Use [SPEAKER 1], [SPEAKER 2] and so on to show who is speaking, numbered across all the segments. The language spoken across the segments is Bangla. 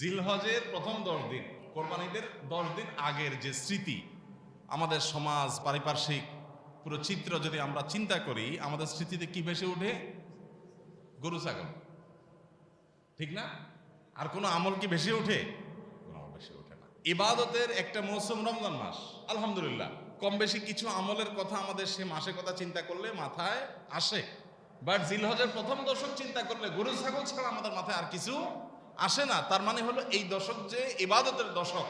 [SPEAKER 1] জিলহজের প্রথম 10 দিন, কোরবানিদের 10 দিন আগের যে স্মৃতি, আমাদের সমাজ পারিপার্শ্বিক পুরো চিত্র যদি আমরা চিন্তা করি, আমাদের স্মৃতিতে কি ভেসে ওঠে? গরু ছাগল, ঠিক না? আর কোনো আমল কি ভেসে ওঠে? কোনো আমল ভেসে ওঠে না। ইবাদতের একটা মৌসুম রমজান মাস, আলহামদুলিল্লাহ কম বেশি কিছু আমলের কথা আমাদের সে মাসের কথা চিন্তা করলে মাথায় আসে। বাট জিলহজের প্রথম দশক চিন্তা করলে গরু ছাগল ছাড়া আমাদের মাথায় আর কিছু আসে না। তার মানে হলো এই দশক যে ইবাদতের দশক,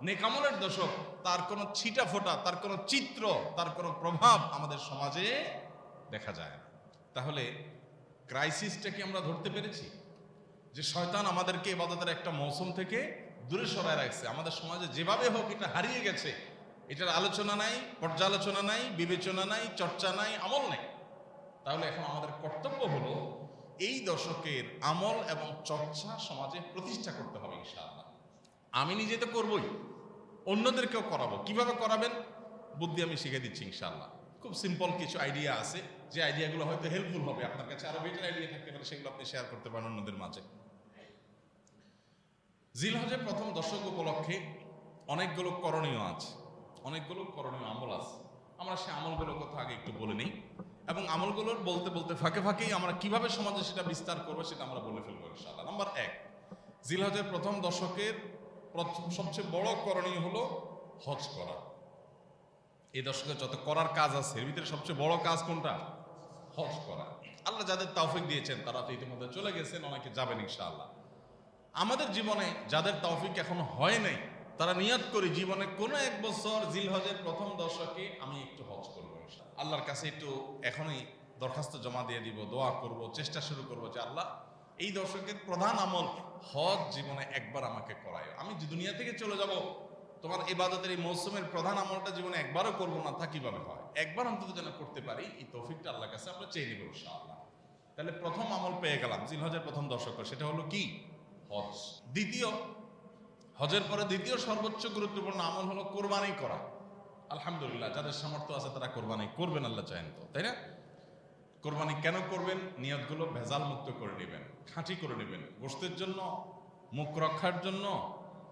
[SPEAKER 1] নেকামলের দশক, তার কোনো ছিটা ফোটা, তার কোনো চিত্র, তার কোনো প্রভাব আমাদের সমাজে দেখা যায় না। তাহলে ক্রাইসিসটা কি আমরা ধরতে পেরেছি? যে শয়তান আমাদেরকে ইবাদতের একটা মৌসুম থেকে দূরে সরায় রাখছে। আমাদের সমাজে যেভাবে হোক এটা হারিয়ে গেছে, এটার আলোচনা নাই, পর্যালোচনা নাই, বিবেচনা নাই, চর্চা নাই, আমল নাই। তাহলে এখন আমাদের কর্তব্য হলো এই দশকের আমল এবং চর্চা সমাজে প্রতিষ্ঠা করতে হবে ইনশাআল্লাহ। আমি নিজে তো করবই, অন্যদেরকেও করাবো। কিভাবে করাবেন? বুদ্ধি আমি শিখে দিচ্ছি ইনশাআল্লাহ। খুব সিম্পল কিছু আইডিয়া আছে, যে আইডিয়াগুলো হয়তো হেল্পফুল হবে। আপনার কাছে আরো বেটার আইডিয়া থাকতে পারে, সেগুলো আপনি শেয়ার করতে পারেন অন্যদের মাঝে। জিলহজের প্রথম দশক উপলক্ষে অনেকগুলো করণীয় আছে, অনেকগুলো করণীয় আমল আছে। আমরা সে আমলগুলোর কথা আগে একটু বলে নিই, এবং আমলগুলোর বলতে বলতে ফাঁকে ফাঁকেই আমরা কিভাবে সমাজে সেটা বিস্তার করবো সেটা আমরা বলে ফেলবো ইনশাআল্লাহ। নাম্বার 1, জিলহজের প্রথম দশকের সবচেয়ে বড় করণীয় হলো হজ করা। এই দশকে যত করার কাজ আছে এর ভিতরে সবচেয়ে বড় কাজ কোনটা? হজ করা। আল্লাহ যাদের তৌফিক দিয়েছেন তারা তো ইতিমধ্যে চলে গেছেন, অনেকে যাবেন ইনশাআল্লাহ। আমাদের জীবনে যাদের তৌফিক এখনো হয় নাই, তারা নিয়ত করি জীবনে কোনো এক বছর জিলহজের প্রথম দশকে আমি একটু হজ করবো ইনশাআল্লাহ। আল্লাহর কাছে একটু এখনই দরখাস্ত জমা দিয়ে দিব, দোয়া করব, চেষ্টা শুরু করবো যে আল্লাহ এই দশকের প্রধান আমল হজ জীবনে একবার আমাকে করায়। আমি দুনিয়া থেকে চলে যাব, তোমার ইবাদতের এই মৌসুমের প্রধান আমলটা জীবনে একবারও করবো না, তা কিভাবে হয়? একবার অন্তত যেন করতে পারি, এই তৌফিকটা আল্লাহর কাছে আমরা চেয়ে নিব ইনশাআল্লাহ। তাহলে প্রথম আমল পেয়ে গেলাম জিলহজের প্রথম দশক, সেটা হলো কি? হজ। দ্বিতীয়, হজের পরে দ্বিতীয় সর্বোচ্চ গুরুত্বপূর্ণ আমল হলো কোরবানি করা। আলহামদুলিল্লাহ যাদের সামর্থ্য আছে তারা কোরবানি করবেন, আল্লাহ চাহেন তো, তাই না? কোরবানি কেন করবেন? নিয়তগুলো ভেজাল মুক্ত করে নেবেন, খাঁটি করে নেবেন। গোশতের জন্য, মুখ রক্ষার জন্য,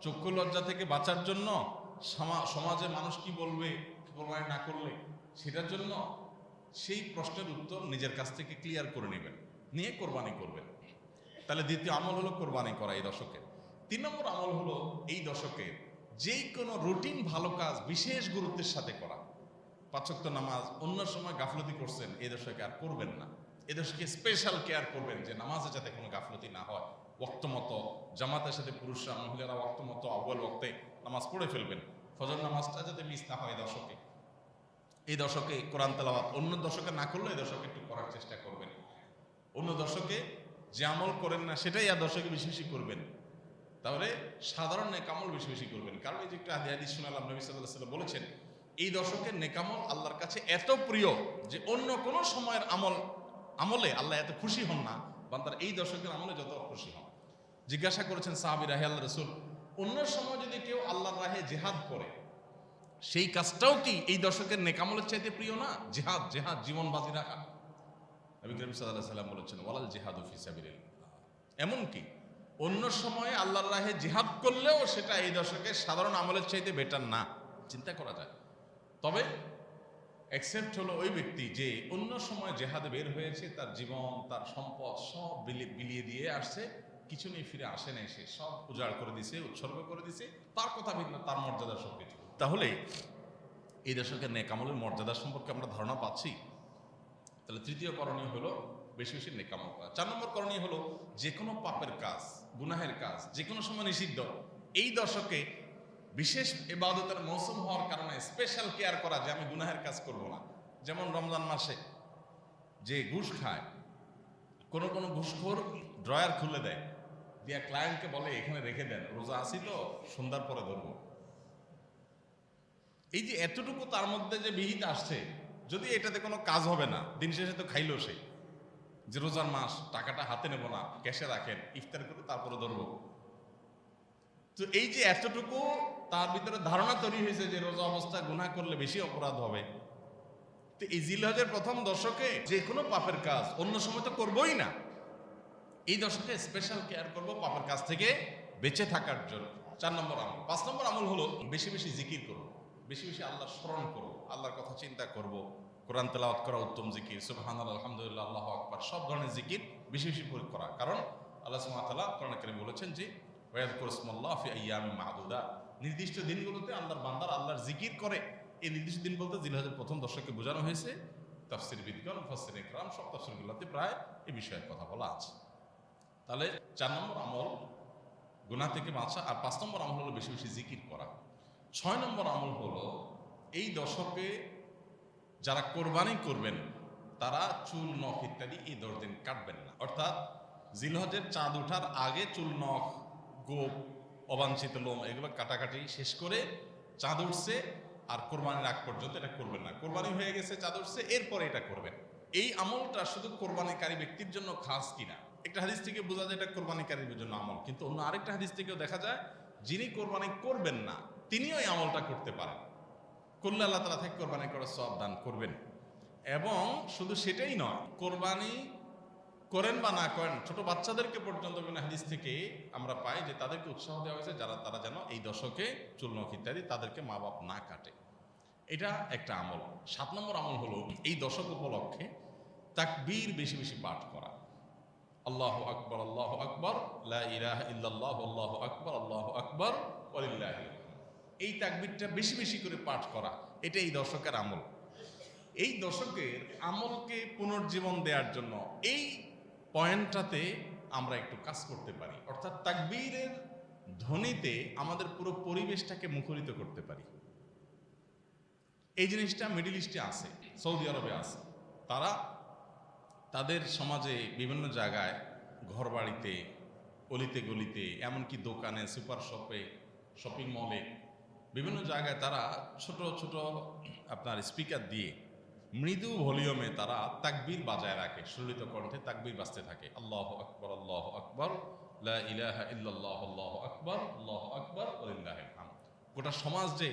[SPEAKER 1] চক্ষু লজ্জা থেকে বাঁচার জন্য, সমাজে মানুষ কি বলবে কোরবানি না করলে সেটার জন্য, সেই প্রশ্নের উত্তর নিজের কাছ থেকে ক্লিয়ার করে নেবেন, নিয়ে কোরবানি করবেন। তাহলে দ্বিতীয় আমল হলো কোরবানি করা এই দশকে। 3 নম্বর আমল হলো এই দশকে যেই কোনো রুটিন ভালো কাজ বিশেষ গুরুত্বের সাথে করা। 5 ওয়াক্ত নামাজ অন্য সময় গাফলতি করছেন, এই দশকে আর করবেন না। এই দশকে স্পেশাল কেয়ার করবেন যে নামাজে যাতে কোনো গাফলতি না হয়। ওয়াক্ত মতো জামাতের সাথে পুরুষরা মহিলারা ওয়াক্ত মতো আউয়াল ওয়াক্তে নামাজ পড়ে ফেলবেন। ফজর নামাজটা যাতে মিস না হয় এই দশকে কোরআন তেলাওয়াত অন্য দশকে না করলে এই দশকে একটু করার চেষ্টা করবেন। অন্য দশকে যে আমল করেন না সেটাই আর দশকে বেশি বেশি করবেন। তাহলে সাধারণ নেকামল বেশি বেশি করবেন। কারণ এই যে একটা হাদিস শুনালাম, নবী সাল্লাল্লাহু আলাইহি ওয়াসাল্লাম বলেছেন এই দশকের নেকামল আল্লাহর কাছে এত প্রিয় যে অন্য কোনো সময়ের আমলে আল্লাহ এত খুশি হন না, বান্দার এই দশকের আমলে যত খুশি হন। জিজ্ঞাসা করেছেন সাহাবীরা, হে আল্লাহর রাসূল, অন্য সময় যদি কেউ আল্লাহর রাহে জিহাদ করে সেই কাজটাও কি এই দশকের নেকামলের চাইতে প্রিয় না? জিহাদ, জীবন বাজি রাখা। নবী করিম সাল্লাল্লাহু আলাইহি ওয়াসাল্লাম বলেছেন ওয়ালাল জিহাদু ফি সাবিলিল্লাহ। এমনকি অন্য সময়ে আল্লাহর রাহে জিহাদ করলেও সেটা এই দশকে সাধারণ আমলের চাইতে বেটার না, চিন্তা করা যায়। তবে এক্সেপ্ট হলো ওই ব্যক্তি যে অন্য সময় জেহাদে বের হয়েছে, তার জীবন, তার সম্পদ সব বিলিয়ে দিয়ে আসছে, কিছু নিয়ে ফিরে আসে নাই, সে সব উজাড় করে দিছে, উৎসর্গ করে দিছে, তার কথা ভিন্ন, তার মর্যাদা সব কিছু। তাহলে এই দশকের নেকামলের মর্যাদা সম্পর্কে আমরা ধারণা পাচ্ছি। তাহলে তৃতীয় করণীয় হলো বেশি বেশি নেকামল করা। 4 নম্বর করণীয় হলো যে কোনো পাপের কাজ, গুনাহের কাজ যে কোনো সময় নিষিদ্ধ, এই দশকে বিশেষ ইবাদতের মৌসুম হওয়ার কারণে স্পেশাল কেয়ার করা যে আমি গুনাহের কাজ করব না। যেমন রমজান মাসে যে ঘুষ খায়, কোনো ঘুষখোর ড্রয়ার খুলে দেয়, দিয়া ক্লায়েন্টকে বলে এখানে রেখে দেন, রোজা আসি তো সন্ধ্যার পরে ধরবো। এই যে এতটুকু তার মধ্যে যে বিহিত আসছে, যদি এটাতে কোনো কাজ হবে না, দিন শেষে তো খাইলো সে, যে রোজার মাস, টাকাটা হাতে নেব না, ক্যাশে রাখেন, ইফতার করে তারপরে ধরবো। তো এই যে এতটুকু তার ভিতরে ধারণা তৈরি হয়েছে যে রোজা অবস্থা গুনাহ করলে বেশি অপরাধ হবে। তো এই জিলহজের প্রথম দশকে যে কোনো পাপের কাজ অন্য সময় তো করবোই না, এই দশকে স্পেশাল কেয়ার করব পাপের কাজ থেকে বেঁচে থাকার জন্য। 4 নম্বর আমল। 5 নম্বর আমল হলো বেশি বেশি জিকির করব, বেশি বেশি আল্লাহর স্মরণ করব, আল্লাহর কথা চিন্তা করব। কোরআন তেলাওয়াত করা উত্তম জিকির, সুবহানাল্লাহ, আলহামদুলিল্লাহ, আল্লাহু আকবার, সব ধরনের জিকির বেশি বেশি করা। কারণ আল্লাহ সুবহানাহু ওয়া তাআলা কোরআনে কারীমে বলেছেন যে ওয়াযকুরু ইসমাল্লাহ ফি আইয়ামিন মা'দুদা, নির্দিষ্ট দিনগুলোতে আল্লাহর বান্দারা আল্লাহর জিকির করে। এই নির্দিষ্ট দিন বলতে জিলহজের প্রথম দশকে বোঝানো হয়েছে। তাফসীর বিদগণ, মুফাসসিরিন ইকরাম সব তাফসীরগুলোতে প্রায় এই বিষয়ে কথা বলা আছে। তাহলে 4 নম্বর আমল গুনাহ থেকে বাঁচা, আর 5 নম্বর আমল হলো বেশি বেশি জিকির করা। 6 নম্বর আমল হলো এই দশকে যারা কোরবানি করবেন তারা চুল নখ ইত্যাদি এই 10 দিন কাটবেন না। অর্থাৎ জিলহজের চাঁদ ওঠার আগে চুল নখ, গোপ, অবাঞ্ছিত লোম এগুলো কাটাকাটি শেষ করে চাঁদ উঠছে আর কোরবানির আগ পর্যন্ত এটা করবেন না। কোরবানি হয়ে গেছে, চাঁদ উঠছে, এরপরে এটা করবেন। এই আমলটা শুধু কোরবানিকারী ব্যক্তির জন্য খাস কিনা, একটা হাদিস থেকে বোঝা যায় এটা কোরবানিকারীর জন্য আমল, কিন্তু অন্য আরেকটা হাদিস থেকেও দেখা যায় যিনি কোরবানি করবেন না তিনিও এই আমলটা করতে পারেন। করলে আল্লাহ তাআলা থেকে কোরবানি করার সওয়াব দান করবেন। এবং শুধু সেটাই নয়, কোরবানি করেন বা না করেন, ছোট বাচ্চাদেরকে পর্যন্ত বিভিন্ন হাদিস থেকে আমরা পাই যে তাদেরকে উৎসাহ দেওয়া হয়েছে তারা যেন এই দশকে চুল নখ ইত্যাদি তাদেরকে মা বাপ না কাটে। এটা একটা আমল। 7 নম্বর আমল হলো এই দশক উপলক্ষে তাকবীর বেশি বেশি পাঠ করা। আল্লাহু আকবার, আল্লাহু আকবার, লা ইলাহা ইল্লাল্লাহু, আল্লাহু আকবার, আল্লাহু আকবার, ওয়ালিল্লাহিল হামদ। এই তাকবীরটা বেশি বেশি করে পাঠ করা, এটা এই দশকের আমল। এই দশকের আমলকে পুনর্জীবন দেওয়ার জন্য এই পয়েন্টটাতে আমরা একটু কাজ করতে পারি। অর্থাৎ তাকবীরের ধ্বনিতে আমাদের পুরো পরিবেশটাকে মুখরিত করতে পারি। এই জিনিসটা মিডল ইস্টে আছে, সৌদি আরবে আছে। তারা তাদের সমাজে বিভিন্ন জায়গায়, ঘর বাড়িতে, অলিতে গলিতে, এমনকি দোকানে, সুপার শপে, শপিং মলে, বিভিন্ন জায়গায় তারা ছোট ছোট আপনার স্পিকার দিয়ে মৃদু ভলিউমে তারা তাকবীর বাজায় রাখে, সুললিত কণ্ঠে তাকবীর বাজতে থাকে। আল্লাহু আকবার, আল্লাহু আকবার, লা ইলাহা ইল্লাল্লাহু, আল্লাহু আকবার, আল্লাহু আকবার, ওয়ালিল্লাহিল হামদ। গোটা সমাজ যে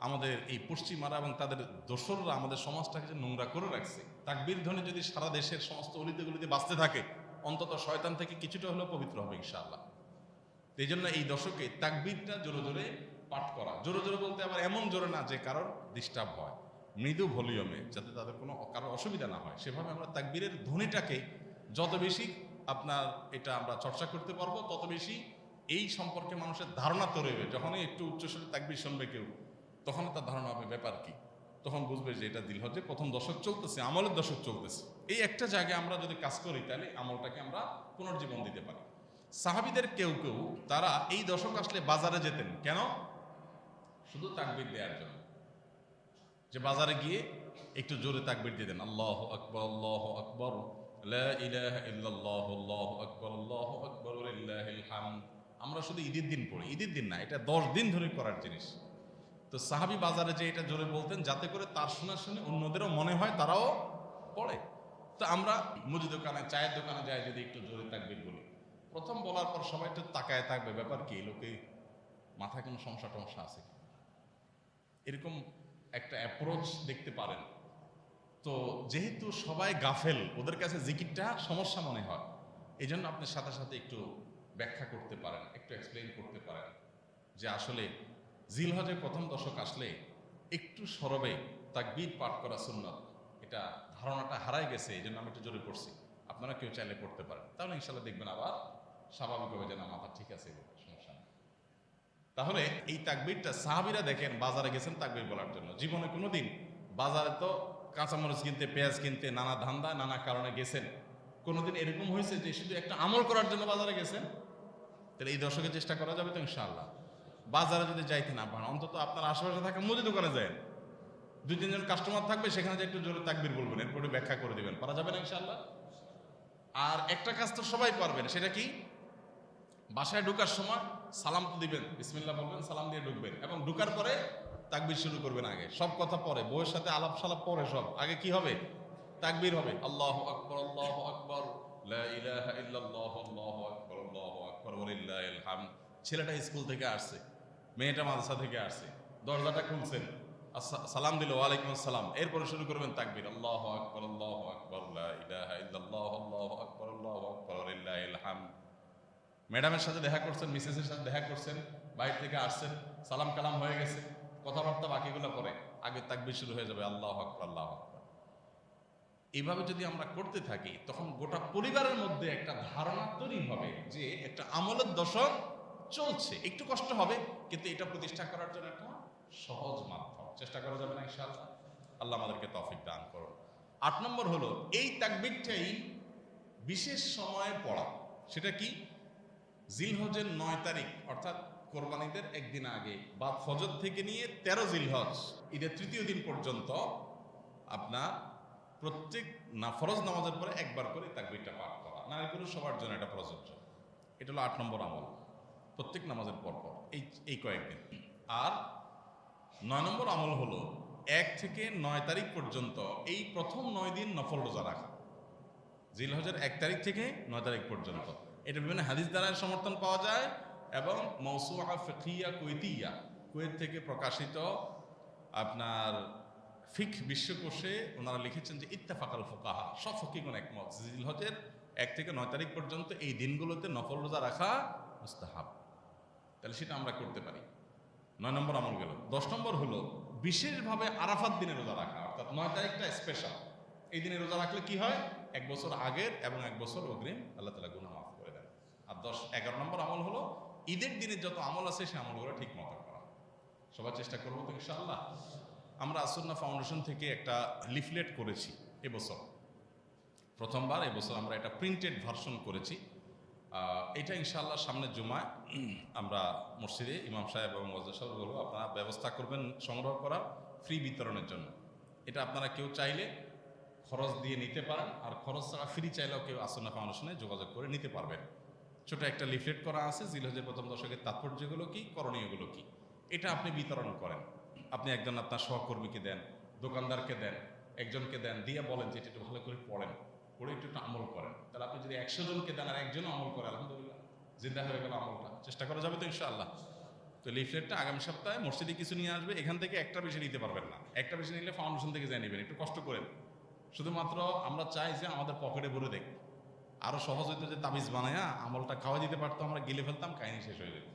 [SPEAKER 1] আমাদের এই পশ্চিমারা এবং তাদের দোসররা আমাদের সমাজটাকে যে নোংরা করে রাখছে, তাকবীর ধ্বনি যদি সারা দেশের সমস্ত অলিতে গলিতে বাজতে থাকে, অন্তত শয়তান থেকে কিছুটা হলেও পবিত্র হবে ইনশাআল্লাহ। এই জন্য এই দশকে তাকবীরটা জোরে জোরে পাঠ করা। জোরে জোরে বলতে আবার এমন জোরে না যে কারোর ডিস্টার্ব হয়, মৃদু ভলিউমে, যাতে তাদের কোনো কারোর অসুবিধা না হয়। সেভাবে আমরা তাকবীরের ধ্বনিটাকে যত বেশি আপনার এটা আমরা চর্চা করতে পারবো, তত বেশি এই সম্পর্কে মানুষের ধারণা তৈরি হবে। যখনই একটু উচ্চস্বরে তাকবীর শুনবে কেউ, তখন তার ধারণা হবে ব্যাপার কি, তখন বুঝবে যে এটা জিলহজের প্রথম দশক চলতেছে, আমলের দশক চলতেছে। এই একটা জায়গায় আমরা যদি কাজ করি তাহলে আমলটাকে আমরা পুনর্জীবন দিতে পারি। সাহাবীদের কেউ কেউ তারা এই দশক আসলে বাজারে যেতেন। কেন? শুধু তাকবীর দেওয়ার জন্য, যে বাজারে গিয়ে একটু জোরে তাকবীর দিতেন। আল্লাহু আকবার, আল্লাহু আকবার, লা ইলাহা ইল্লাল্লাহু, আল্লাহু আকবার, আল্লাহু আকবার, ওয়ালিল্লাহিল হামদ। আমরা শুধু ঈদের দিন পড়ি, ঈদের দিন না, এটা 10 দিন ধরে করার জিনিস। তো সাহাবী বাজারে যে এটা জোরে বলতেন, যাতে করে তার শোনা শুনে অন্যদেরও মনে হয় তারাও পড়ে। তো আমরা মুদি দোকানে, চায়ের দোকানে যাই, যদি একটু জোরে তাকবীর বলি, প্রথম বলার পর সবাই একটু তাকায় থাকবে, ব্যাপার কি, লোকে মাথায় কোনো সমস্যা টমস্যা আছে, এরকম একটা অ্যাপ্রোচ দেখতে পারেন। তো যেহেতু সবাই গাফেল, ওদের কাছে জিকিরটা সমস্যা মনে হয়, এই জন্য আপনি সাথে সাথে একটু ব্যাখ্যা করতে পারেন, একটু এক্সপ্লেইন করতে পারেন যে আসলে জিলহজের প্রথম দশক আসলে একটু সরবে তাকবীর পাঠ করা সুন্নাত, এটা ধারণাটা হারাই গেছে, এই জন্য আমি একটু জোরে পড়ছি। আপনারা কেউ চাইলে পড়তে পারেন, তাহলে ইনশাল্লাহ দেখবেন আবার স্বাভাবিক হবে যে না, মাথা ঠিক আছে, সমস্যা নেই। তাহলে এই তাকবীরটা সাহাবীরা দেখেন বাজারে গেছেন তাকবীর বলার জন্য। জীবনে কোনোদিন বাজারে তো কাঁচামরিচ কিনতে, পেঁয়াজ কিনতে, নানা ধান্দা, নানা কারণে গেছেন, কোনোদিন এরকম হয়েছে যে শুধু একটা আমল করার জন্য বাজারে গেছেন? তাহলে এই দশকে চেষ্টা করা যাবে তো ইনশাআল্লাহ। বাজারে যদি যাইতে না পারেন, অন্তত আপনার আশেপাশে থাকা মুদি দোকানে যায়, 2-3 জন কাস্টমার থাকবে, সেখানে যে একটু জোরে তাকবীর বলবেন, এরপরে ব্যাখ্যা করে দিবেন, পারা যাবে না ইনশাআল্লাহ? আর একটা কাজ তো সবাই পারবেন, সেটা কি? বাসায় ঢোকার সময় সালাম তো দিবেন, বিসমিল্লাহ বলবেন, সালাম দিয়ে ঢুকবেন, এবং ঢুকার পরে তাকবীর শুরু করবেন। আগে সব কথা পরে, বউয়ের সাথে আলাপ সালাপ পরে, সব আগে কি হবে? তাকবীর হবে। আল্লাহু আকবার, আল্লাহু আকবার, লা ইলাহা ইল্লাল্লাহু, আল্লাহু আকবার, আল্লাহু আকবার, ওয়ালিল্লাহিল হামদ। ছেলেটা স্কুল থেকে আসছে, মেয়েটা মাদ্রাসা থেকে আসছে, দরজাটা খুলছেন, সালাম দিল, ওয়ালাইকুম আসসালাম, এরপরে শুরু করবেন তাকবীর। আল্লাহু আকবার, আল্লাহু আকবার, লা ইলাহা ইল্লাল্লাহু, আল্লাহু আকবার, আল্লাহু আকবার, ওয়ালিল্লাহিল হামদ। ম্যাডামের সাথে দেখা করছেন, মিসেসের সাথে দেখা করছেন, বাইরে থেকে আসছেন, সালাম কালাম হয়ে গেছে, কথাবার্তা বাকিগুলো পরে, আগে তাকবীর শুরু হয়ে যাবে, আল্লাহু আকবার আল্লাহু আকবার। এইভাবে যদি আমরা করতে থাকি তখন গোটা পরিবারের মধ্যে একটা ধারণা তৈরি হবে যে একটা আমলের দশক চলছে। একটু কষ্ট হবে, কিন্তু এটা প্রতিষ্ঠা করার জন্য একটা সহজ মাধ্যম। চেষ্টা করা যাবে না ইনশাআল্লাহ? আল্লাহ আমাদেরকে তৌফিক দান করুন। 8 নম্বর হলো এই তাকবীরটাই বিশেষ সময়ে পড়া। সেটা কি? জিলহজের 9 তারিখ অর্থাৎ কোরবানিদের একদিন আগে বা ফজর থেকে নিয়ে 13 জিলহজ ঈদের তৃতীয় দিন পর্যন্ত আপনার প্রত্যেক ফরজ নামাজের পরে একবার করে তাকবীরটা পাঠ করা। নারী পুরুষ সবার জন্য এটা প্রযোজ্য। এটা হলো 8 নম্বর আমল, প্রত্যেক নামাজের পর পর এই কয়েকদিন। আর 9 নম্বর আমল হলো 1 থেকে 9 তারিখ পর্যন্ত এই প্রথম 9 দিন নফল রোজা রাখা। জিলহজের 1 তারিখ থেকে 9 তারিখ পর্যন্ত। এটা বিভিন্ন হাদিস দ্বারা সমর্থন পাওয়া যায় এবং মাওসুআ ফিকহিয়া কুয়েতিয়া, কুয়েত থেকে প্রকাশিত আপনার ফিকহ বিশ্বকোষে ওনারা লিখেছেন যে ইত্তেফাকাল ফুকাহা, সব ফকিহগণ একমত জিলহজের 1 থেকে 9 তারিখ পর্যন্ত এই দিনগুলোতে নফল রোজা রাখা মুস্তাহাব। তাহলে সেটা আমরা করতে পারি। 9 নম্বর আমল গেল। 10 নম্বর হলো বিশেষভাবে আরাফাত দিনে রোজা রাখা, অর্থাৎ 9 তারিখটা স্পেশাল। এই দিনে রোজা রাখলে কি হয়? 1 বছর আগের এবং 1 বছর অগ্রিম আল্লাহ তাআলা গুনাহ মাফ করে দেন। আর 11 নম্বর আমল হলো ঈদের দিনে যত আমল আছে সেই আমলগুলো ঠিক মতো করা। সবাই চেষ্টা করবো তো ইনশাআল্লাহ। আমরা আসুন্নাহ ফাউন্ডেশন থেকে একটা লিফলেট করেছি এবছর, প্রথমবার এবছর আমরা এটা প্রিন্টেড ভার্সন করেছি। এটা ইনশাআল্লাহ সামনে জুমায় আমরা মসজিদে ইমাম সাহেব এবং ওয়াজ সাহেব বলবো, আপনারা ব্যবস্থা করবেন সংগ্রহ করার ফ্রি বিতরণের জন্য। এটা আপনারা কেউ চাইলে খরচ দিয়ে নিতে পারেন, আর খরচ ছাড়া ফ্রি চাইলেও কেউ আসুন্নাহ ফাউন্ডেশনে যোগাযোগ করে নিতে পারবেন। ছোট একটা লিফলেট করা আছে জিলহজের প্রথম দশকের তাৎপর্যগুলো কি, করণীয়গুলো কি, এটা আপনি বিতরণ করেন। আপনি একজন আপনার সহকর্মীকে দেন, দোকানদারকে দেন, একজনকে দেন, দিয়ে বলেন যে এটা একটু ভালো করে পড়েন, পড়ে একটু আমল করেন। তাহলে আপনি যদি 100 জনকে দেন আর একজনও আমল করে, আলহামদুলিল্লাহ জিন্দা হয়ে গেল আমলটা। চেষ্টা করা যাবে তো ইনশাআল্লাহ? তো লিফলেটটা আগামী সপ্তাহে মসজিদে কিছু নিয়ে আসবে, এখান থেকে একটা বেশি নিতে পারবেন না। একটা বেশি নিলে ফাউন্ডেশন থেকে যাই নেবেন, একটু কষ্ট করেন। শুধুমাত্র আমরা চাই যে আমাদের পকেটে ভরে দেখ। আরো সহজ হইতো যে তাবিজ বানায়া আমলটা খাওয়া দিতে পারতো, আমরা গিলে ফেলতাম, কাহিনী শেষ হয়ে যেত।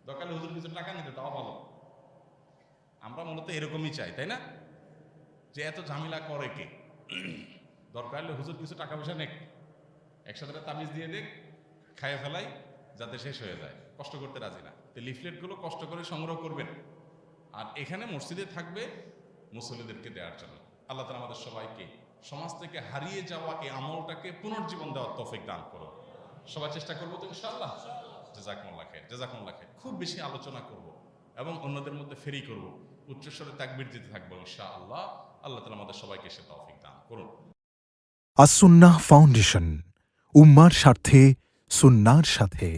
[SPEAKER 1] দরকার হুজুর কিছু টাকা নিতে, তাও ভালো। আমরা মূলত এরকমই চাই, তাই না? যে এত ঝামেলা করে কে? দরকার হলে হুজুর কিছু টাকা পয়সা নেক, একসাথে তাবিজ দিয়ে দেখ, খাইয়ে ফেলাই, যাতে শেষ হয়ে যায়। কষ্ট করতে রাজি না। তো লিফলেটগুলো কষ্ট করে সংগ্রহ করবেন, আর এখানে মসজিদে থাকবে মুসল্লিদেরকে দেওয়ার জন্য। আল্লাহ তাআলা আমাদের সবাইকে সমাজ থেকে হারিয়ে যাওয়া এই আমলটাকে পুনর্জীবন দেওয়ার তৌফিক দান করুন। সবাই চেষ্টা করবো তো ইনশাআল্লাহ? জাযাকুমুল্লাহ খাইর, জাযাকুমুল্লাহ খাইর। খুব বেশি আলোচনা করব এবং অন্যদের মধ্যে ফেরি করব, উচ্চস্বরে তাকবীর দিতে থাকবো ইনশাআল্লাহ। আল্লাহ তাআলা আমাদের সবাইকে সে তৌফিক দান করুন।
[SPEAKER 2] আসুন্নাহ ফাউন্ডেশন, উম্মার স্বার্থে সুন্নাহর সাথে।